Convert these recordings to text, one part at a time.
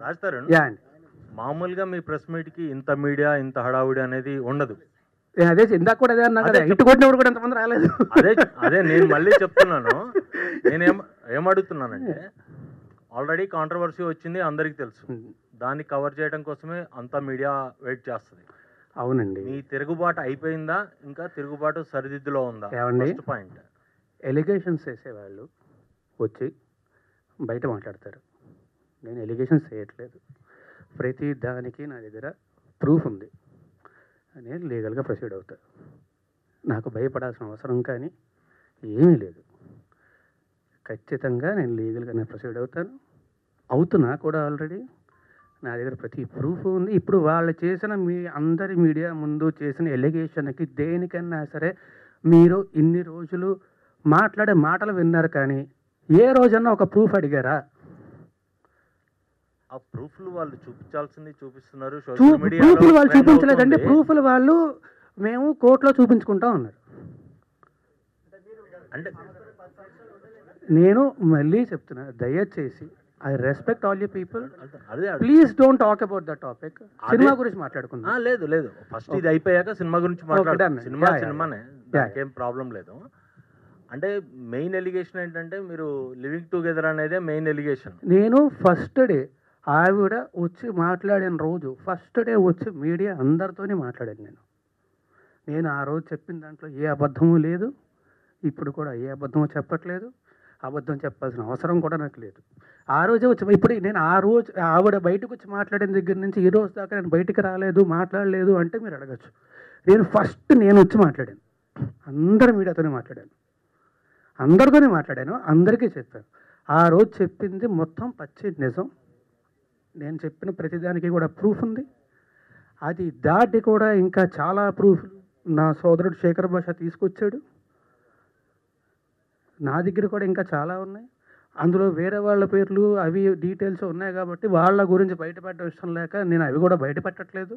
రాస్తారు యా అండి. మామూలుగా మీ ప్రెస్ మీట్కి ఇంత మీడియా ఇంత హడావుడి అనేది ఉండదు. అదే ఇందాక కూడా అదే అన్నా కదా, ఇటు కొట్టినప్పుడు కూడా ఎంతమంది రాలేదు. అదే అదే నేను మళ్ళీ చెప్తున్నాను. ఏమడుగుతున్నానంటే ఆల్రెడీ కాంట్రవర్సీ వచ్చింది, అందరికీ తెలుసు. దాన్ని కవర్ చేయడం కోసమే అంత మీడియా వెయిట్ చేస్తుంది. అవునండి. మీ తిరుగుబాటు అయిపోయిందా, ఇంకా తిరుగుబాటు సరిదిద్దులో ఉందా? First point. ఎలిగేషన్స్ వేసేవాళ్ళు వచ్చి బయట మాట్లాడతారు. నేను ఎలిగేషన్స్ చేయట్లేదు, ప్రతి దానికి నా దగ్గర ప్రూఫ్ ఉంది, నేను లీగల్గా ప్రొసీడ్ అవుతా. నాకు భయపడాల్సిన అవసరం కానీ ఏమీ లేదు. ఖచ్చితంగా నేను లీగల్గానే ప్రొసీడ్ అవుతున్నా కూడా. ఆల్రెడీ నా దగ్గర ప్రతి ప్రూఫ్ ఉంది. ఇప్పుడు వాళ్ళు చేసిన అందరి మీడియా ముందు చేసిన ఎలిగేషన్కి దేనికన్నా సరే మీరు ఇన్ని రోజులు మాట్లాడే మాటలు విన్నారు, కానీ ఏ రోజన్నా ఒక ప్రూఫ్ అడిగారా? ఆ ప్రూఫ్లు వాళ్ళు చూపించాల్సింది చూపిస్తున్నారు. ప్రూఫ్లు వాళ్ళు చూపించలేదంటే ప్రూఫ్లు వాళ్ళు మేము కోర్టులో చూపించుకుంటా ఉన్నారు. అంటే నేను మళ్ళీ చెప్తున్నా, దయచేసి I respect all you people, please don't talk about the topic. Cinema గురించి మాట్లాడుకుందాం. లేదు లేదు, ఫస్ట్ ఇది అయిపోయాక సినిమా గురించి మాట్లాడదాం. సినిమానే, నాకేం ప్రాబ్లం లేదు. అంటే మెయిన్ ఎలిగేషన్ ఏంటంటే మీరు లివింగ్ టుగెదర్ అనేదే మెయిన్ ఎలిగేషన్. నేను ఫస్ట్ డే ఆవిడ వచ్చి మాట్లాడిన రోజు, ఫస్ట్ డే వచ్చి మీడియా అందరితోనే మాట్లాడాను. నేను ఆ రోజు చెప్పిన దాంట్లో ఏ అబద్ధము లేదు, ఇప్పుడు కూడా ఏ అబద్ధమో చెప్పట్లేదు. అబద్ధం చెప్పాల్సిన అవసరం కూడా నాకు లేదు. ఆ రోజే వచ్చి ఇప్పుడు నేను ఆ రోజు ఆవిడ బయటకు వచ్చి మాట్లాడిన దగ్గర నుంచి ఈ రోజు దాకా నేను బయటికి రాలేదు, మాట్లాడలేదు అంటే మీరు అడగచ్చు. నేను వచ్చి మాట్లాడాను, అందరి మీడియాతోనే మాట్లాడాను, అందరితోనే మాట్లాడాను, అందరికీ చెప్పాను. ఆ రోజు చెప్పింది మొత్తం పచ్చి నిజం. నేను చెప్పిన ప్రతిదానికి కూడా ప్రూఫ్ ఉంది. అది దాటి కూడా ఇంకా చాలా ప్రూఫ్లు నా సోదరుడు శేఖర్ భాష తీసుకొచ్చాడు. నా దగ్గర కూడా ఇంకా చాలా ఉన్నాయి. అందులో వేరే వాళ్ళ పేర్లు అవి డీటెయిల్స్ ఉన్నాయి కాబట్టి వాళ్ళ గురించి బయటపెట్టడం ఇష్టం లేక నేను అవి కూడా బయటపెట్టట్లేదు.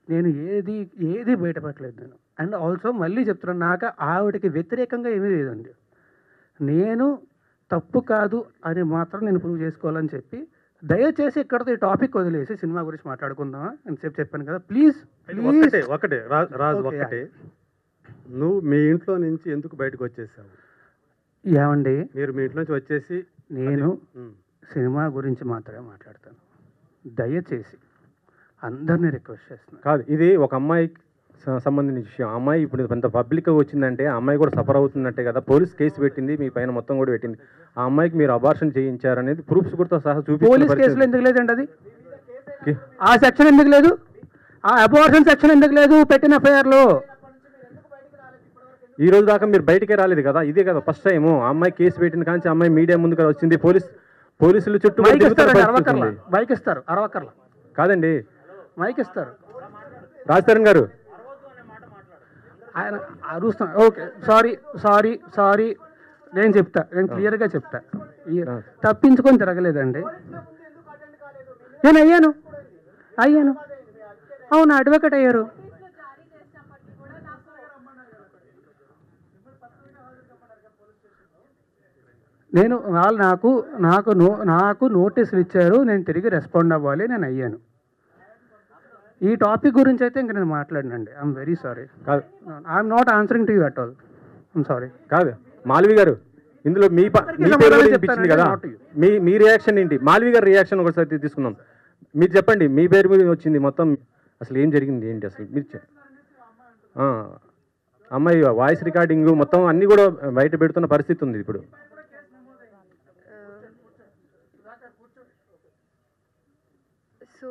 నేను ఏది బయటపెట్టలేదు నేను. అండ్ ఆల్సో మళ్ళీ చెప్తున్నాను, నాకు ఆవిడకి వ్యతిరేకంగా ఏమీ లేదండి. నేను తప్పు కాదు అని మాత్రం నేను ప్రూవ్ చేసుకోవాలని చెప్పి, దయచేసి ఇక్కడతో ఈ టాపిక్ వదిలేసి సినిమా గురించి మాట్లాడుకుందామా అని చెప్పాను కదా. ప్లీజ్ ఒకటే రాజు, ఒక్కటే, నువ్వు మీ ఇంట్లో నుంచి ఎందుకు బయటకు వచ్చేసావు? ఏమండి, మీరు మీ ఇంట్లో నుంచి వచ్చేసి నేను సినిమా గురించి మాత్రమే మాట్లాడతాను. దయచేసి అందరినీ రిక్వెస్ట్ చేస్తున్నాను. కాదు, ఇది ఒక అమ్మాయికి సంబంధించిన విషయం. అమ్మాయి ఇప్పుడు కొంత పబ్లిక్గా వచ్చిందంటే ఆ అమ్మాయి కూడా సఫర్ అవుతున్నట్టే కదా. పోలీస్ కేసు పెట్టింది, మీ పైన మొత్తం కూడా పెట్టింది. ఆ అమ్మాయికి మీరు అబార్షన్ చేయించారనేది ప్రూఫ్స్ కూడా సహా చూపి. పోలీస్ కేసులో ఎందుకు లేదండి అది? ఆ సెక్షన్ ఎందుకు లేదు? ఆ అబార్షన్ సెక్షన్ ఎందుకు లేదు పెట్టిన ఎఫ్ఐఆర్లో? ఈ రోజు దాకా మీరు బయటికే రాలేదు కదా, ఇదే కదా ఫస్ట్ టైం. ఆ అమ్మాయి కేసు పెట్టింది కానీ అమ్మాయి మీడియా ముందుకు వచ్చింది. పోలీసులు చుట్టూ బైక్ ఇస్తారు, అరవకర్ల కాదండి, మైక్ ఇస్తారు. రాజతరణ్ గారు ఆయన అరుస్తాను. ఓకే, సారీ నేను చెప్తా, నేను క్లియర్గా చెప్తా. తప్పించుకొని తిరగలేదండి. నేను అయ్యాను, అవును, అడ్వకేట్ అయ్యారు. నేను వాళ్ళు నాకు నోటీసులు ఇచ్చారు, నేను తిరిగి రెస్పాండ్ అవ్వాలి, నేను అయ్యాను. ఈ టాపిక్ గురించి అయితే ఇంకా నేను మాట్లాడినండి. I'm very sorry. కాదు, I'm not answering to you at all. I'm sorry. కాదు మాల్వి గారు, ఇందులో మీ పేరు వినిపించింది కదా, మీ రియాక్షన్ ఏంటి? మాల్వి గారి రియాక్షన్ ఒకసారి తీసుకుందాం. మీరు చెప్పండి, మీ పేరు మీద వచ్చింది మొత్తం, అసలు ఏం జరిగింది ఏంటి అసలు మీరు అమ్మాయి వాయిస్ రికార్డింగ్ మొత్తం అన్నీ కూడా బయట పెడుతున్న పరిస్థితి ఉంది ఇప్పుడు. So,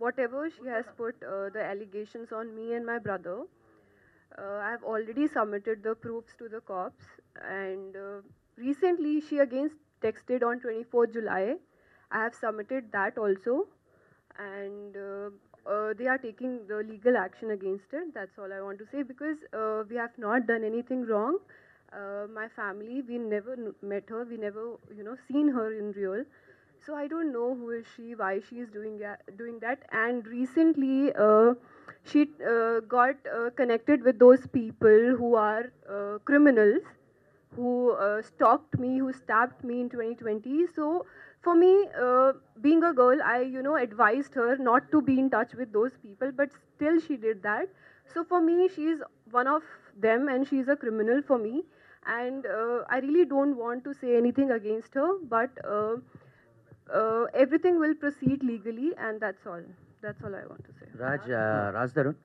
whatever she has put the allegations on me and my brother, I have already submitted the proofs to the cops, and recently she again texted on 24th July. I have submitted that also, and they are taking the legal action against it. That's all I want to say, because we have not done anything wrong. My family, we never met her, we never seen her in real. So I don't know who is she, why she is doing that. And recently she got connected with those people who are criminals, who stalked me, who stabbed me in 2020. So for me, being a girl, I, advised her not to be in touch with those people, but still she did that. So for me, she's one of them and she's a criminal for me. And I really don't want to say anything against her, but everything will proceed legally, and that's all. That's all I want to say. Raj Tarun.